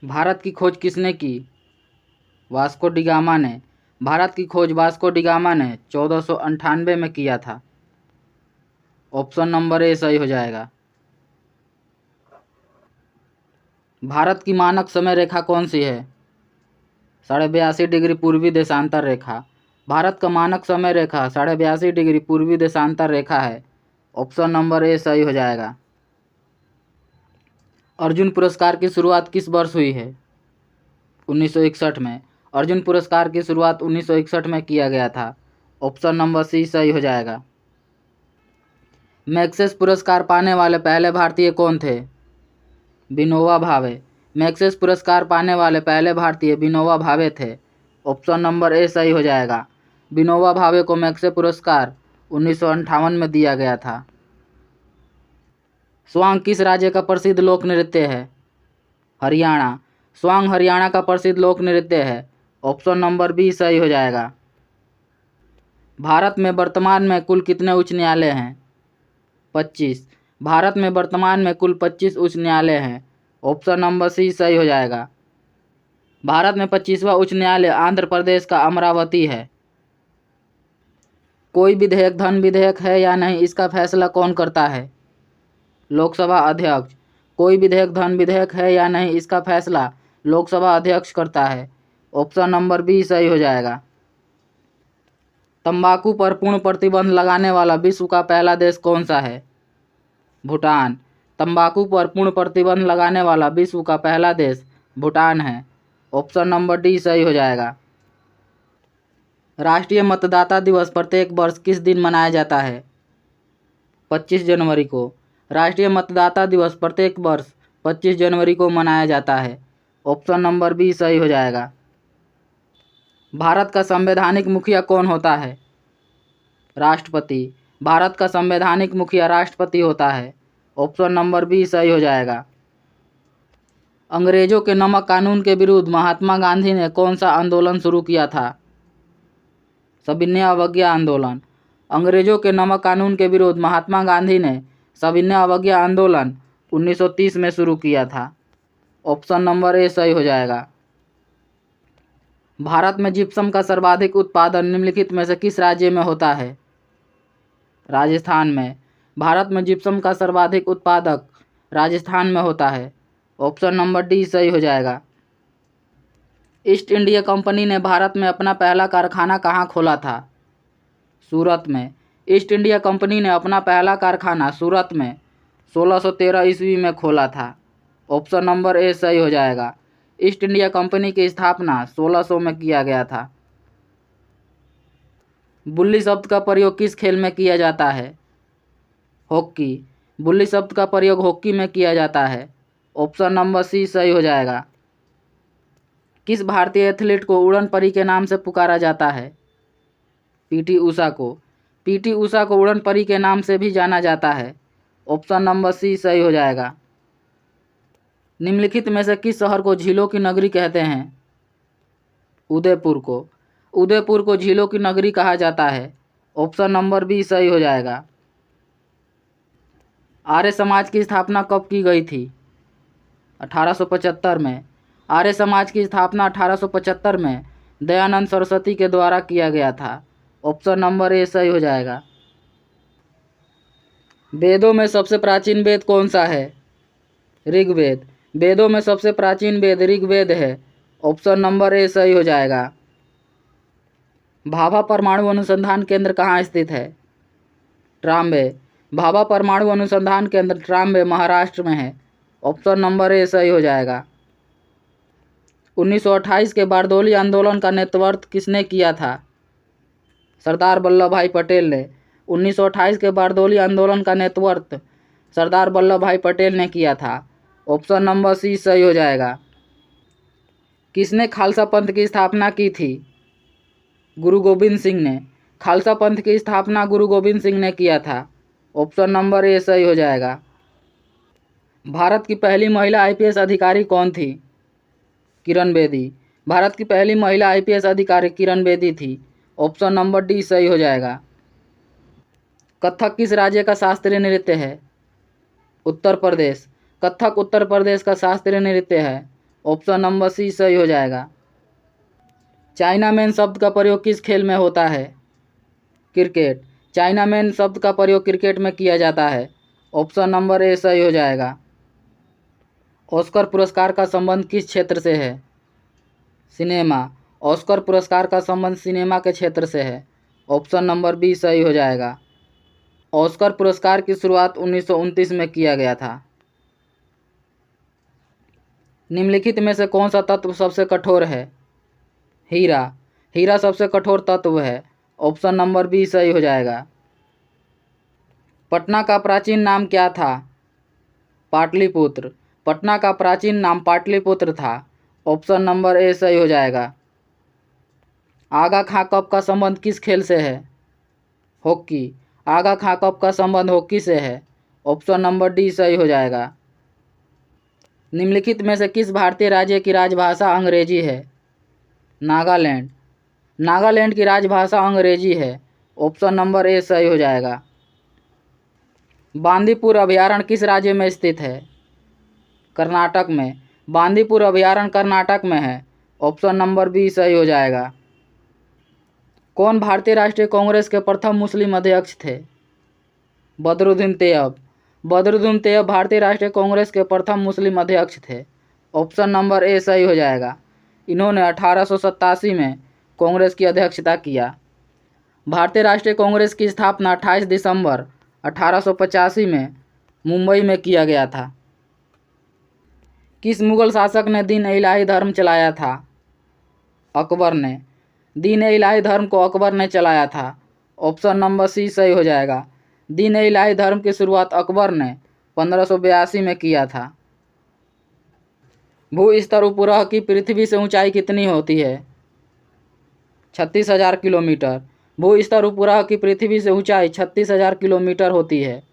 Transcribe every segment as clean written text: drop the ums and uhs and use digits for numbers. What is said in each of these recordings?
भारत की खोज किसने की? वास्को डी गामा ने। भारत की खोज वास्को डी गामा ने 1498 में किया था। ऑप्शन नंबर ए सही हो जाएगा। भारत की मानक समय रेखा कौन सी है? 82.5 डिग्री पूर्वी देशांतर रेखा। भारत का मानक समय रेखा 82.5 डिग्री पूर्वी देशांतर रेखा है। ऑप्शन नंबर ए सही हो जाएगा। अर्जुन पुरस्कार की शुरुआत किस वर्ष हुई है? 1961 में। अर्जुन पुरस्कार की शुरुआत 1961 में किया गया था। ऑप्शन नंबर सी सही हो जाएगा। मैग्सेस पुरस्कार पाने वाले पहले भारतीय कौन थे? विनोबा भावे। मैग्सेस पुरस्कार पाने वाले पहले भारतीय विनोबा भावे थे। ऑप्शन नंबर ए सही हो जाएगा। विनोबा भावे को मैग्सेस पुरस्कार 1958 में दिया गया था। स्वांग किस राज्य का प्रसिद्ध लोक नृत्य है? हरियाणा। स्वांग हरियाणा का प्रसिद्ध लोक नृत्य है। ऑप्शन नंबर बी सही हो जाएगा। भारत में वर्तमान में कुल कितने उच्च न्यायालय हैं? 25। भारत में वर्तमान में कुल 25 उच्च न्यायालय हैं। ऑप्शन नंबर सी सही हो जाएगा। भारत में 25वां उच्च न्यायालय आंध्र प्रदेश का अमरावती है। कोई विधेयक धन विधेयक है या नहीं, इसका फैसला कौन करता है? लोकसभा अध्यक्ष। कोई विधेयक धन विधेयक है या नहीं, इसका फैसला लोकसभा अध्यक्ष करता है। ऑप्शन नंबर बी सही हो जाएगा। तंबाकू पर पूर्ण प्रतिबंध लगाने वाला विश्व का पहला देश कौन सा है? भूटान। तंबाकू पर पूर्ण प्रतिबंध लगाने वाला विश्व का पहला देश भूटान है। ऑप्शन नंबर डी सही हो जाएगा। राष्ट्रीय मतदाता दिवस प्रत्येक वर्ष किस दिन मनाया जाता है? 25 जनवरी को। राष्ट्रीय मतदाता दिवस प्रत्येक वर्ष 25 जनवरी को मनाया जाता है। ऑप्शन नंबर बी सही हो जाएगा। भारत का संवैधानिक मुखिया कौन होता है? राष्ट्रपति। भारत का संवैधानिक मुखिया राष्ट्रपति होता है। ऑप्शन नंबर बी सही हो जाएगा। अंग्रेजों के नमक कानून के विरुद्ध महात्मा गांधी ने कौन सा आंदोलन शुरू किया था? सविनय अवज्ञा आंदोलन। अंग्रेजों के नमक कानून के विरुद्ध महात्मा गांधी ने सविनय अवज्ञा आंदोलन 1930 में शुरू किया था। ऑप्शन नंबर ए सही हो जाएगा। भारत में जिप्सम का सर्वाधिक उत्पादन निम्नलिखित में से किस राज्य में होता है? राजस्थान में। भारत में जिप्सम का सर्वाधिक उत्पादक राजस्थान में होता है। ऑप्शन नंबर डी सही हो जाएगा। ईस्ट इंडिया कंपनी ने भारत में अपना पहला कारखाना कहाँ खोला था? सूरत में। ईस्ट इंडिया कंपनी ने अपना पहला कारखाना सूरत में 1613 ईस्वी में खोला था। ऑप्शन नंबर ए सही हो जाएगा। ईस्ट इंडिया कंपनी की स्थापना 1600 में किया गया था। बुल्ली शब्द का प्रयोग किस खेल में किया जाता है? हॉकी। बुल्ली शब्द का प्रयोग हॉकी में किया जाता है। ऑप्शन नंबर सी सही हो जाएगा। किस भारतीय एथलीट को उड़न परी के नाम से पुकारा जाता है? पीटी उषा को। पीटी उषा को उड़न परी के नाम से भी जाना जाता है। ऑप्शन नंबर सी सही हो जाएगा। निम्नलिखित में से किस शहर को झीलों की नगरी कहते हैं? उदयपुर को। उदयपुर को झीलों की नगरी कहा जाता है। ऑप्शन नंबर बी सही हो जाएगा। आर्य समाज की स्थापना कब की गई थी? 1875 में। आर्य समाज की स्थापना 1875 में दयानंद सरस्वती के द्वारा किया गया था। ऑप्शन नंबर ए सही हो जाएगा। वेदों में सबसे प्राचीन वेद कौन सा है? ऋग्वेद। वेदों में सबसे प्राचीन वेद ऋग्वेद है। ऑप्शन नंबर ए सही हो जाएगा। भाभा परमाणु अनुसंधान केंद्र कहाँ स्थित है? ट्राम्बे। भाभा परमाणु अनुसंधान केंद्र ट्राम्बे महाराष्ट्र में है। ऑप्शन नंबर ए सही हो जाएगा। 1928 के बारदोली आंदोलन का नेतृत्व किसने किया था? सरदार वल्लभ भाई पटेल ने। 1928 के बारदोली आंदोलन का नेतृत्व सरदार वल्लभ भाई पटेल ने किया था। ऑप्शन नंबर सी सही हो जाएगा। किसने खालसा पंथ की स्थापना की थी? गुरु गोविंद सिंह ने। खालसा पंथ की स्थापना गुरु गोविंद सिंह ने किया था। ऑप्शन नंबर ए सही हो जाएगा। भारत की पहली महिला आईपीएस अधिकारी कौन थी? किरण बेदी। भारत की पहली महिला आईपीएस अधिकारी किरण बेदी थी। ऑप्शन नंबर डी सही हो जाएगा। कथक किस राज्य का शास्त्रीय नृत्य है? उत्तर प्रदेश। कथक उत्तर प्रदेश का शास्त्रीय नृत्य है। ऑप्शन नंबर सी सही हो जाएगा। चाइनामैन शब्द का प्रयोग किस खेल में होता है? क्रिकेट। चाइनामैन शब्द का प्रयोग क्रिकेट में किया जाता है। ऑप्शन नंबर ए सही हो जाएगा। ऑस्कर पुरस्कार का संबंध किस क्षेत्र से है? सिनेमा। ऑस्कर पुरस्कार का संबंध सिनेमा के क्षेत्र से है। ऑप्शन नंबर बी सही हो जाएगा। ऑस्कर पुरस्कार की शुरुआत 1929 में किया गया था। निम्नलिखित में से कौन सा तत्व सबसे कठोर है? हीरा। हीरा सबसे कठोर तत्व है। ऑप्शन नंबर बी सही हो जाएगा। पटना का प्राचीन नाम क्या था? पाटलिपुत्र। पटना का प्राचीन नाम पाटलिपुत्र था। ऑप्शन नंबर ए सही हो जाएगा। आगा खां कप का संबंध किस खेल से है? हॉकी। आगा खां कप का संबंध हॉकी से है। ऑप्शन नंबर डी सही हो जाएगा। निम्नलिखित में से किस भारतीय राज्य की राजभाषा अंग्रेजी है? नागालैंड। नागालैंड की राजभाषा अंग्रेजी है। ऑप्शन नंबर ए सही हो जाएगा। बांदीपुर अभयारण्य किस राज्य में स्थित है? कर्नाटक में। बांदीपुर अभयारण्य कर्नाटक में है। ऑप्शन नंबर बी सही हो जाएगा। कौन भारतीय राष्ट्रीय कांग्रेस के प्रथम मुस्लिम अध्यक्ष थे? बदरुद्दीन तैयब। बदरुद्दीन तैयब भारतीय राष्ट्रीय कांग्रेस के प्रथम मुस्लिम अध्यक्ष थे। ऑप्शन नंबर ए सही हो जाएगा। इन्होंने 1887 में कांग्रेस की अध्यक्षता किया। भारतीय राष्ट्रीय कांग्रेस की स्थापना 28 दिसंबर 1885 में मुंबई में किया गया था। किस मुगल शासक ने दीन-ए-इलाही धर्म चलाया था? अकबर ने। दीन-ए-इलाही धर्म को अकबर ने चलाया था। ऑप्शन नंबर सी सही हो जाएगा। दीन-ए-इलाही धर्म की शुरुआत अकबर ने 1582 में किया था। भू स्तर उपग्रह की पृथ्वी से ऊंचाई कितनी होती है? 36,000 किलोमीटर। भू स्तर उपग्रह की पृथ्वी से ऊंचाई 36,000 किलोमीटर होती है।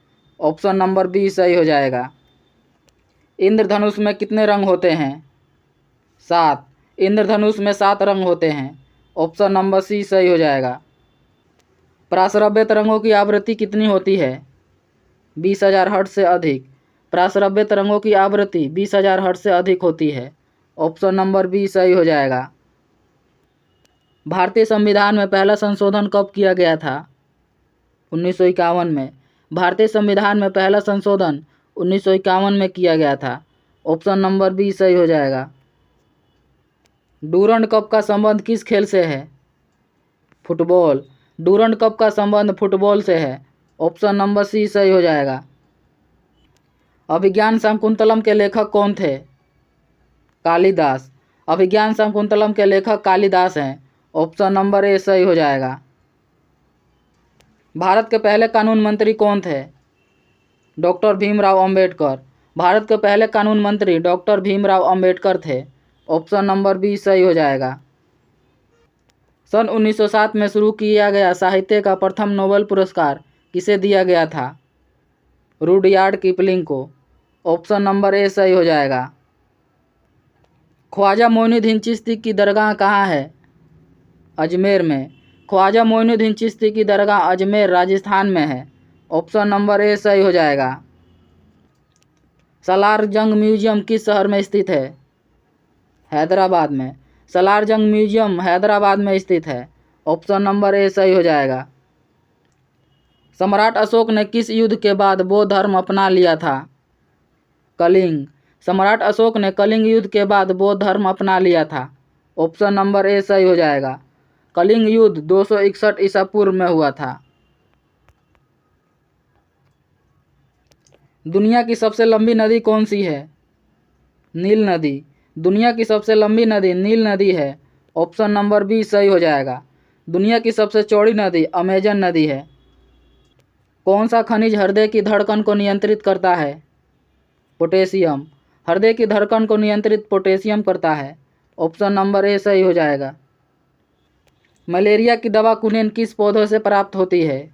ऑप्शन नंबर बी सही हो जाएगा। इंद्रधनुष में कितने रंग होते हैं? 7। इंद्रधनुष में 7 रंग होते हैं। ऑप्शन नंबर सी सही हो जाएगा। प्राश्रव्य तरंगों की आवृत्ति कितनी होती है? 20,000 हर्ट्ज से अधिक। प्राश्रव्य तरंगों की आवृत्ति 20,000 हर्ट्ज से अधिक होती है। ऑप्शन नंबर बी सही हो जाएगा। भारतीय संविधान में पहला संशोधन कब किया गया था? 1951 में। भारतीय संविधान में पहला संशोधन 1951 में किया गया था। ऑप्शन नंबर बी सही हो जाएगा। डूरंड कप का संबंध किस खेल से है? फुटबॉल। डूरंड कप का संबंध फुटबॉल से है। ऑप्शन नंबर सी सही हो जाएगा। अभिज्ञान शाकुंतलम के लेखक कौन थे? कालिदास। अभिज्ञान शाकुंतलम के लेखक कालिदास हैं। ऑप्शन नंबर ए सही हो जाएगा। भारत के पहले कानून मंत्री कौन थे? डॉक्टर भीमराव अंबेडकर। भारत के पहले कानून मंत्री डॉक्टर भीमराव अंबेडकर थे। ऑप्शन नंबर बी सही हो जाएगा। सन 1907 में शुरू किया गया साहित्य का प्रथम नोबेल पुरस्कार किसे दिया गया था? रुडयार्ड किपलिंग को। ऑप्शन नंबर ए सही हो जाएगा। ख्वाजा मोइनुद्दीन चिश्ती की दरगाह कहाँ है? अजमेर में। ख्वाजा मोइनुद्दीन चिश्ती की दरगाह अजमेर राजस्थान में है। ऑप्शन नंबर ए सही हो जाएगा। सालार जंग म्यूजियम किस शहर में स्थित है? हैदराबाद में। सालार जंग म्यूजियम हैदराबाद में स्थित है। ऑप्शन नंबर ए सही हो जाएगा। सम्राट अशोक ने किस युद्ध के बाद बौद्ध धर्म अपना लिया था? कलिंग। सम्राट अशोक ने कलिंग युद्ध के बाद बौद्ध धर्म अपना लिया था। ऑप्शन नंबर ए सही हो जाएगा। कलिंग युद्ध 261 ईसा पूर्व में हुआ था। दुनिया की सबसे लंबी नदी कौन सी है? नील नदी। दुनिया की सबसे लंबी नदी नील नदी है। ऑप्शन नंबर बी सही हो जाएगा। दुनिया की सबसे चौड़ी नदी अमेजन नदी है। कौन सा खनिज हृदय की धड़कन को नियंत्रित करता है? पोटेशियम। हृदय की धड़कन को नियंत्रित पोटेशियम करता है। ऑप्शन नंबर ए सही हो जाएगा। मलेरिया की दवा कुनेन किस पौधे से प्राप्त होती है?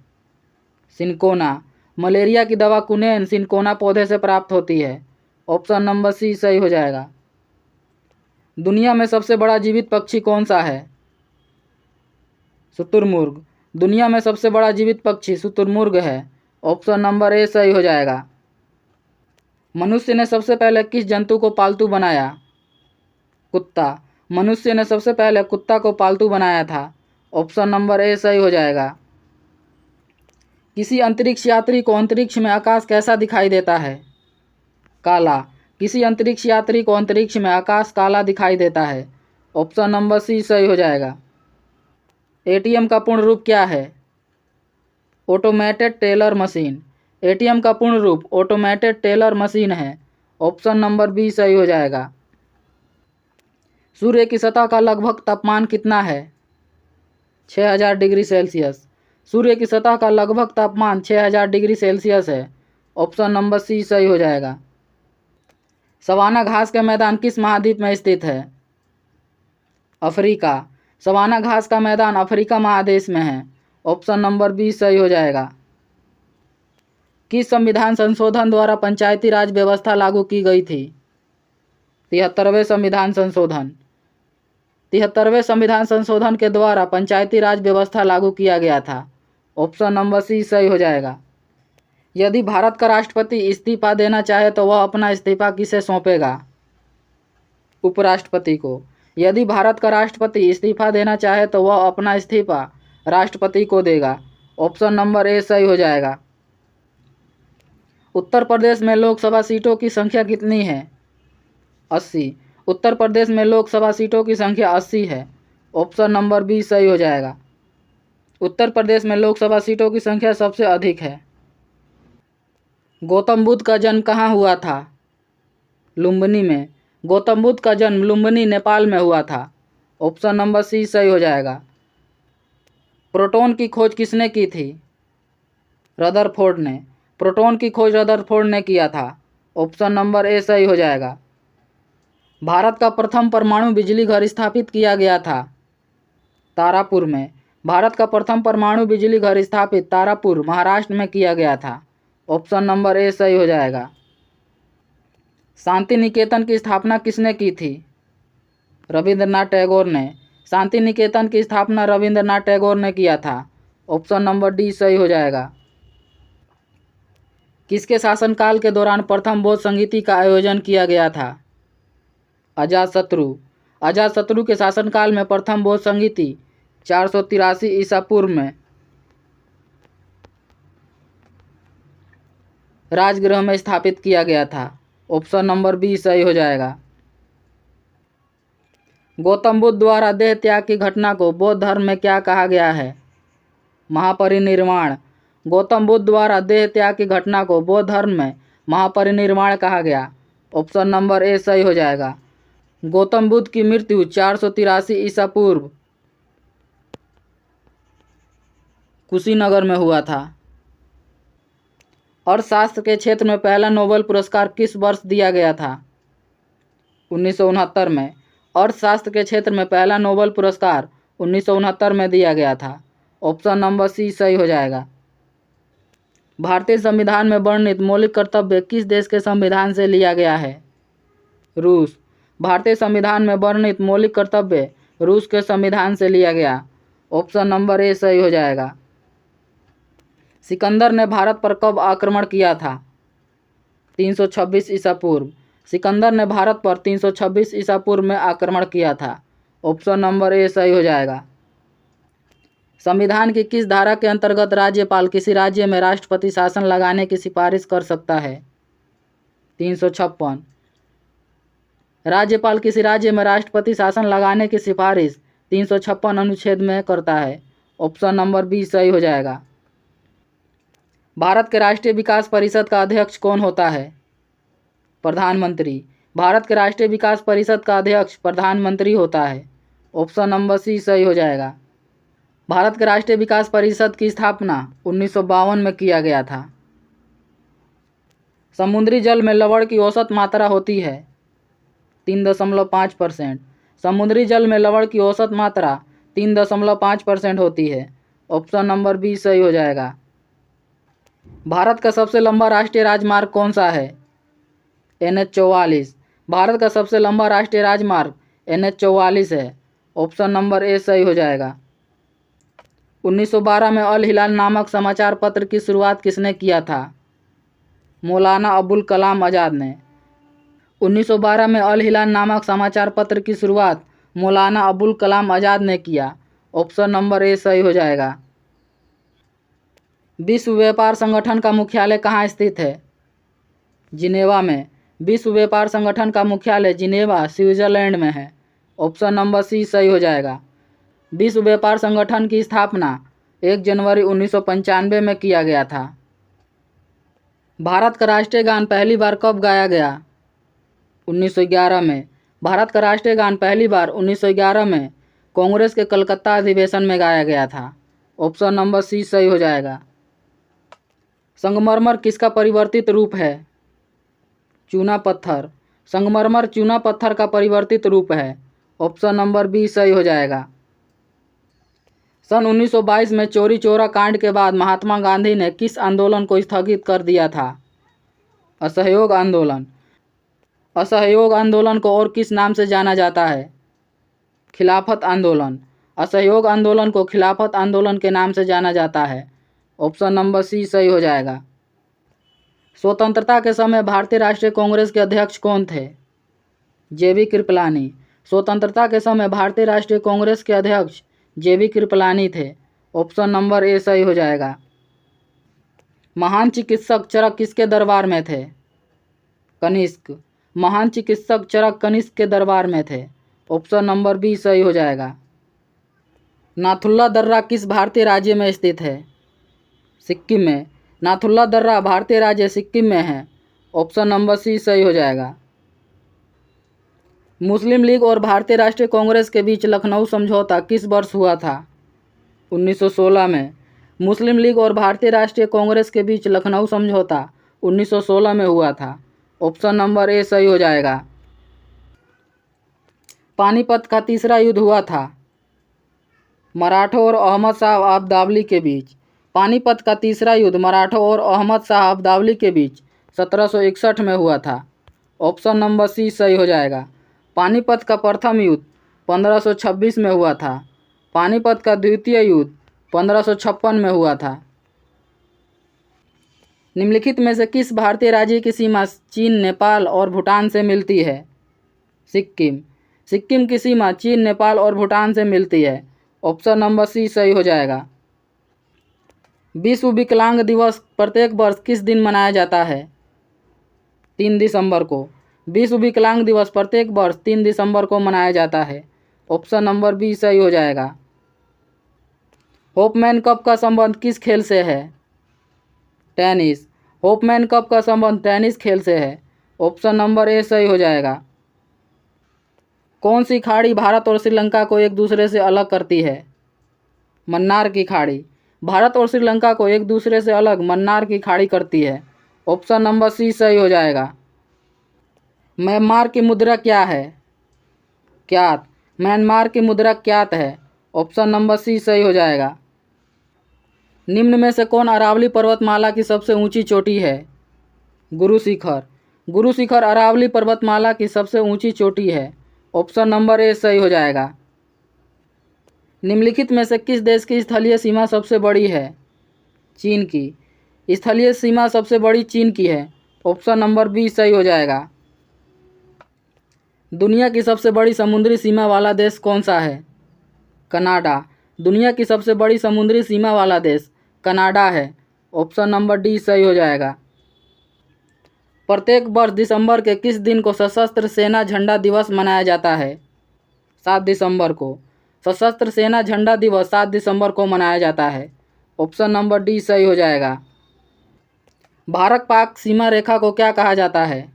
सिनकोना। मलेरिया की दवा कुनेन सिनकोना पौधे से प्राप्त होती है। ऑप्शन नंबर सी सही हो जाएगा। दुनिया में सबसे बड़ा जीवित पक्षी कौन सा है? शुतुरमुर्ग। दुनिया में सबसे बड़ा जीवित पक्षी शुतुरमुर्ग है। ऑप्शन नंबर ए सही हो जाएगा। मनुष्य ने सबसे पहले किस जंतु को पालतू बनाया? कुत्ता। मनुष्य ने सबसे पहले कुत्ता को पालतू बनाया था। ऑप्शन नंबर ए सही हो जाएगा। किसी अंतरिक्ष यात्री को अंतरिक्ष में आकाश कैसा दिखाई देता है? काला। किसी अंतरिक्ष यात्री को अंतरिक्ष में आकाश काला दिखाई देता है। ऑप्शन नंबर सी सही हो जाएगा। एटीएम का पूर्ण रूप क्या है? Automated teller machine. एटीएम का पूर्ण रूप ऑटोमेटेड टेलर मशीन है। ऑप्शन नंबर बी सही हो जाएगा। सूर्य की सतह का लगभग तापमान कितना है? 6000 डिग्री सेल्सियस। सूर्य की सतह का लगभग तापमान 6000 डिग्री सेल्सियस है। ऑप्शन नंबर सी सही हो जाएगा। सवाना घास का मैदान किस महाद्वीप में स्थित है? अफ्रीका। सवाना घास का मैदान अफ्रीका महादेश में है। ऑप्शन नंबर बी सही हो जाएगा। किस संविधान संशोधन द्वारा पंचायती राज व्यवस्था लागू की गई थी? 73वें संविधान संशोधन। 73वें संविधान संशोधन के द्वारा पंचायती राज व्यवस्था लागू किया गया था। ऑप्शन नंबर सी सही हो जाएगा। यदि भारत का राष्ट्रपति इस्तीफा देना चाहे तो वह अपना इस्तीफा किसे सौंपेगा? उपराष्ट्रपति को। यदि भारत का राष्ट्रपति इस्तीफा देना चाहे तो वह अपना इस्तीफा राष्ट्रपति को देगा। ऑप्शन नंबर ए सही हो जाएगा। उत्तर प्रदेश में लोकसभा सीटों की संख्या कितनी है? 80। उत्तर प्रदेश में लोकसभा सीटों की संख्या 80 है। ऑप्शन नंबर बी सही हो जाएगा। उत्तर प्रदेश में लोकसभा सीटों की संख्या सबसे अधिक है। गौतम बुद्ध का जन्म कहाँ हुआ था? लुम्बिनी में। गौतम बुद्ध का जन्म लुम्बिनी नेपाल में हुआ था। ऑप्शन नंबर सी सही हो जाएगा। प्रोटॉन की खोज किसने की थी? रदरफोर्ड ने। प्रोटॉन की खोज रदरफोर्ड ने किया था। ऑप्शन नंबर ए सही हो जाएगा। भारत का प्रथम परमाणु बिजली घर स्थापित किया गया था तारापुर में। भारत का प्रथम परमाणु बिजली घर स्थापित तारापुर महाराष्ट्र में किया गया था। ऑप्शन नंबर ए सही हो जाएगा। शांति निकेतन की स्थापना किसने की थी? रविंद्रनाथ टैगोर ने। शांति निकेतन की स्थापना रविंद्रनाथ टैगोर ने किया था। ऑप्शन नंबर डी सही हो जाएगा। किसके शासनकाल के दौरान प्रथम बौद्ध संगीति का आयोजन किया गया था? अजातशत्रु। अजातशत्रु के शासनकाल में प्रथम बौद्ध संगीति 483 ईसा पूर्व में राजगृह में स्थापित किया गया था। ऑप्शन नंबर बी सही हो जाएगा। गौतम बुद्ध द्वारा देह त्याग की घटना को बौद्ध धर्म में क्या कहा गया है? महापरिनिर्वाण। गौतम बुद्ध द्वारा देह त्याग की घटना को बौद्ध धर्म में महापरिनिर्वाण कहा गया। ऑप्शन नंबर ए सही हो जाएगा। गौतम बुद्ध की मृत्यु 483 ईसा पूर्व कुशीनगर में हुआ था। अर्थशास्त्र के क्षेत्र में पहला नोबेल पुरस्कार किस वर्ष दिया गया था? 1969 में। अर्थशास्त्र के क्षेत्र में पहला नोबेल पुरस्कार 1969 में दिया गया था। ऑप्शन नंबर सी सही हो जाएगा। भारतीय संविधान में वर्णित मौलिक कर्तव्य किस देश के संविधान से लिया गया है? रूस। भारतीय संविधान में वर्णित मौलिक कर्तव्य रूस के संविधान से लिया गया। ऑप्शन नंबर ए सही हो जाएगा। सिकंदर ने भारत पर कब आक्रमण किया था? 326 ईसा पूर्व। सिकंदर ने भारत पर 326 ईसा पूर्व में आक्रमण किया था। ऑप्शन नंबर ए सही हो जाएगा। संविधान की किस धारा के अंतर्गत राज्यपाल किसी राज्य में राष्ट्रपति शासन लगाने की सिफारिश कर सकता है? 356। राज्यपाल किसी राज्य में राष्ट्रपति शासन लगाने की सिफारिश 356 अनुच्छेद में करता है। ऑप्शन नंबर बी सही हो जाएगा। भारत के राष्ट्रीय विकास परिषद का अध्यक्ष कौन होता है? प्रधानमंत्री। भारत के राष्ट्रीय विकास परिषद का अध्यक्ष प्रधानमंत्री होता है। ऑप्शन नंबर सी सही हो जाएगा। भारत के राष्ट्रीय विकास परिषद की स्थापना 1952 में किया गया था। समुद्री जल में लवण की औसत मात्रा होती है 3.5%। समुद्री जल में लवण की औसत मात्रा 3.5% होती है। ऑप्शन नंबर बी सही हो जाएगा। भारत का सबसे लंबा राष्ट्रीय राजमार्ग कौन सा है? NH 44। भारत का सबसे लंबा राष्ट्रीय राजमार्ग NH 44 है। ऑप्शन नंबर ए सही हो जाएगा। 1912 में अल हिलाल नामक समाचार पत्र की शुरुआत किसने किया था? मौलाना अबुल कलाम आज़ाद ने। 1912 में अल हिलाल नामक समाचार पत्र की शुरुआत मौलाना अबुल कलाम आज़ाद ने किया। ऑप्शन नंबर ए सही हो जाएगा। विश्व व्यापार संगठन का मुख्यालय कहाँ स्थित है? जिनेवा में। विश्व व्यापार संगठन का मुख्यालय जिनेवा, स्विट्जरलैंड में है। ऑप्शन नंबर सी सही हो जाएगा। विश्व व्यापार संगठन की स्थापना 1 जनवरी 1995 में किया गया था। भारत का राष्ट्रीय गान पहली बार कब गाया गया? 1911 में। भारत का राष्ट्रीय गान पहली बार 1911 में कांग्रेस के कलकत्ता अधिवेशन में गाया गया था। ऑप्शन नंबर सी सही हो जाएगा। संगमरमर किसका परिवर्तित रूप है? चूना पत्थर। संगमरमर चूना पत्थर का परिवर्तित रूप है। ऑप्शन नंबर बी सही हो जाएगा। सन 1922 में चौरी चौरा कांड के बाद महात्मा गांधी ने किस आंदोलन को स्थगित कर दिया था? असहयोग आंदोलन। असहयोग आंदोलन को और किस नाम से जाना जाता है? खिलाफत आंदोलन। असहयोग आंदोलन को खिलाफत आंदोलन के नाम से जाना जाता है। ऑप्शन नंबर सी सही हो जाएगा। स्वतंत्रता के समय भारतीय राष्ट्रीय कांग्रेस के अध्यक्ष कौन थे? जेबी कृपलानी। स्वतंत्रता के समय भारतीय राष्ट्रीय कांग्रेस के अध्यक्ष जेबी कृपलानी थे। ऑप्शन नंबर ए सही हो जाएगा। महान चिकित्सक चरक किसके दरबार में थे? कनिष्क। महान चिकित्सक चरक कनिष्क के दरबार में थे। ऑप्शन नंबर बी सही हो जाएगा। नाथुल्ला दर्रा किस भारतीय राज्य में स्थित है? सिक्किम में। नाथुल्ला दर्रा भारतीय राज्य सिक्किम में है। ऑप्शन नंबर सी सही हो जाएगा। मुस्लिम लीग और भारतीय राष्ट्रीय कांग्रेस के बीच लखनऊ समझौता किस वर्ष हुआ था? 1916 में। मुस्लिम लीग और भारतीय राष्ट्रीय कांग्रेस के बीच लखनऊ समझौता 1916 में हुआ था। ऑप्शन नंबर ए सही हो जाएगा। पानीपत का तीसरा युद्ध हुआ था मराठों और अहमद शाह अब्दाली के बीच। पानीपत का तीसरा युद्ध मराठों और अहमद शाह अब्दाली के बीच 1761 में हुआ था। ऑप्शन नंबर सी सही हो जाएगा। पानीपत का प्रथम युद्ध 1526 में हुआ था। पानीपत का द्वितीय युद्ध 1556 में हुआ था। निम्नलिखित में से किस भारतीय राज्य की सीमा चीन, नेपाल और भूटान से मिलती है? सिक्किम। सिक्किम की सीमा चीन, नेपाल और भूटान से मिलती है। ऑप्शन नंबर सी सही हो जाएगा। विश्व विकलांग दिवस प्रत्येक वर्ष किस दिन मनाया जाता है? 3 दिसंबर को। विश्व विकलांग दिवस प्रत्येक वर्ष 3 दिसंबर को मनाया जाता है। ऑप्शन नंबर बी सही हो जाएगा। होपमैन कप का संबंध किस खेल से है? टेनिस। होपमैन कप का संबंध टेनिस खेल से है। ऑप्शन नंबर ए सही हो जाएगा। कौन सी खाड़ी भारत और श्रीलंका को एक दूसरे से अलग करती है? मन्नार की खाड़ी। भारत और श्रीलंका को एक दूसरे से अलग मन्नार की खाड़ी करती है। ऑप्शन नंबर सी सही हो जाएगा। म्यांमार की मुद्रा क्या है? क्यात। म्यांमार की मुद्रा क्यात है। ऑप्शन नंबर सी सही हो जाएगा। निम्न में से कौन अरावली पर्वतमाला की सबसे ऊंची चोटी है? गुरु शिखर। गुरु शिखर अरावली पर्वतमाला की सबसे ऊंची चोटी है। ऑप्शन नंबर ए सही हो जाएगा। निम्नलिखित में से किस देश की स्थलीय सीमा सबसे बड़ी है? चीन की। स्थलीय सीमा सबसे बड़ी चीन की है। ऑप्शन नंबर बी सही हो जाएगा। दुनिया की सबसे बड़ी समुद्री सीमा वाला देश कौन सा है? कनाडा। दुनिया की सबसे बड़ी समुद्री सीमा वाला देश कनाडा है। ऑप्शन नंबर डी सही हो जाएगा। प्रत्येक वर्ष दिसंबर के किस दिन को सशस्त्र सेना झंडा दिवस मनाया जाता है? 7 दिसंबर को। सशस्त्र सेना झंडा दिवस 7 दिसंबर को मनाया जाता है। ऑप्शन नंबर डी सही हो जाएगा। भारत पाक सीमा रेखा को क्या कहा जाता है?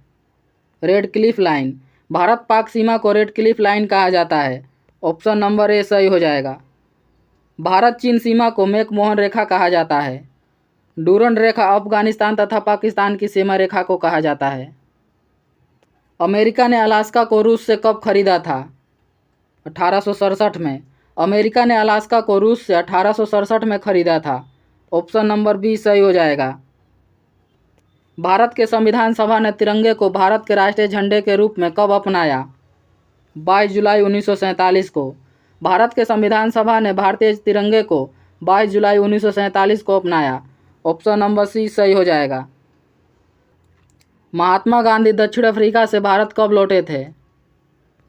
Red Cliff line. Bharat Pak सीमा को रेड क्लिफ लाइन कहा जाता है। ऑप्शन नंबर ए सही हो जाएगा। भारत चीन सीमा को मैकमोहन रेखा कहा जाता है। डूरंड रेखा अफगानिस्तान तथा पाकिस्तान की सीमा रेखा को कहा जाता है। अमेरिका ने अलास्का को रूस से कब खरीदा था? 1867 में। अमेरिका ने अलास्का को रूस से 1867 में खरीदा था। ऑप्शन नंबर बी सही हो जाएगा। भारत के संविधान सभा ने तिरंगे को भारत के राष्ट्रीय झंडे के रूप में कब अपनाया? 22 जुलाई 1947 को। भारत के संविधान सभा ने भारतीय तिरंगे को 22 जुलाई 1947 को अपनाया। ऑप्शन नंबर सी सही हो जाएगा। महात्मा गांधी दक्षिण अफ्रीका से भारत कब लौटे थे?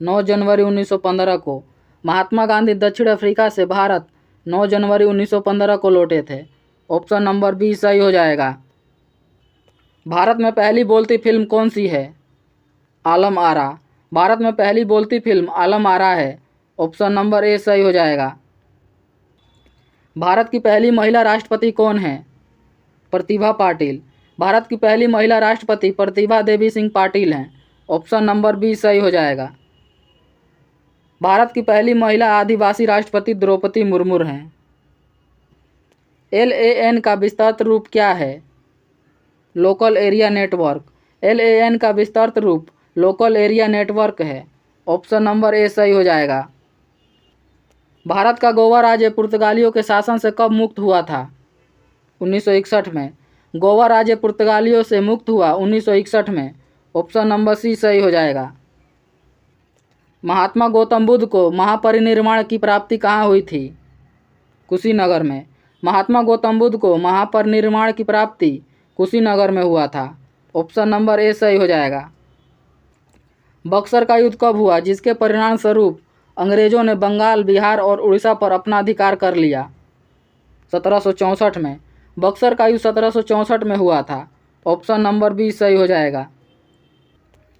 9 जनवरी 1915 को। महात्मा गांधी दक्षिण अफ्रीका से भारत 9 जनवरी 1915 को लौटे थे। ऑप्शन नंबर बी सही हो जाएगा। भारत में पहली बोलती फिल्म कौन सी है? आलम आरा। भारत में पहली बोलती फिल्म आलम आरा है। ऑप्शन नंबर ए सही हो जाएगा। भारत की पहली महिला राष्ट्रपति कौन है? प्रतिभा पाटिल। भारत की पहली महिला राष्ट्रपति प्रतिभा देवी सिंह पाटिल हैं। ऑप्शन नंबर बी सही हो जाएगा। भारत की पहली महिला आदिवासी राष्ट्रपति द्रौपदी मुर्मू हैं। LAN का विस्तृत रूप क्या है? Local area network. LAN का विस्तृत रूप लोकल एरिया नेटवर्क है। ऑप्शन नंबर ए सही हो जाएगा। भारत का गोवा राज्य पुर्तगालियों के शासन से कब मुक्त हुआ था? 1961 में। गोवा राज्य पुर्तगालियों से मुक्त हुआ 1961 में। ऑप्शन नंबर सी सही हो जाएगा। महात्मा गौतम बुद्ध को महापरिनिर्वाण की प्राप्ति कहाँ हुई थी? कुशीनगर में। महात्मा गौतम बुद्ध को महापरिनिर्वाण की प्राप्ति कुशीनगर में हुआ था। ऑप्शन नंबर ए सही हो जाएगा। बक्सर का युद्ध कब हुआ जिसके परिणाम स्वरूप अंग्रेजों ने बंगाल, बिहार और उड़ीसा पर अपना अधिकार कर लिया? 1764 में। बक्सर का युद्ध 1764 में हुआ था। ऑप्शन नंबर बी सही हो जाएगा।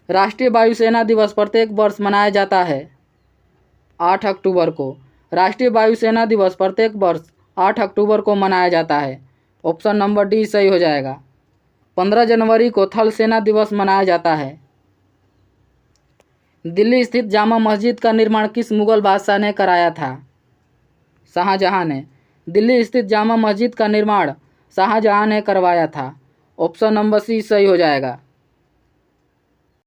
राष्ट्रीय वायुसेना दिवस प्रत्येक वर्ष मनाया जाता है 8 अक्टूबर को। राष्ट्रीय वायुसेना दिवस प्रत्येक वर्ष 8 अक्टूबर को मनाया जाता है। ऑप्शन नंबर डी सही हो जाएगा। 15 जनवरी को थल सेना दिवस मनाया जाता है। दिल्ली स्थित जामा मस्जिद का निर्माण किस मुगल बादशाह ने कराया था? शाहजहां ने। दिल्ली स्थित जामा मस्जिद का निर्माण शाहजहां ने करवाया था। ऑप्शन नंबर सी सही हो जाएगा।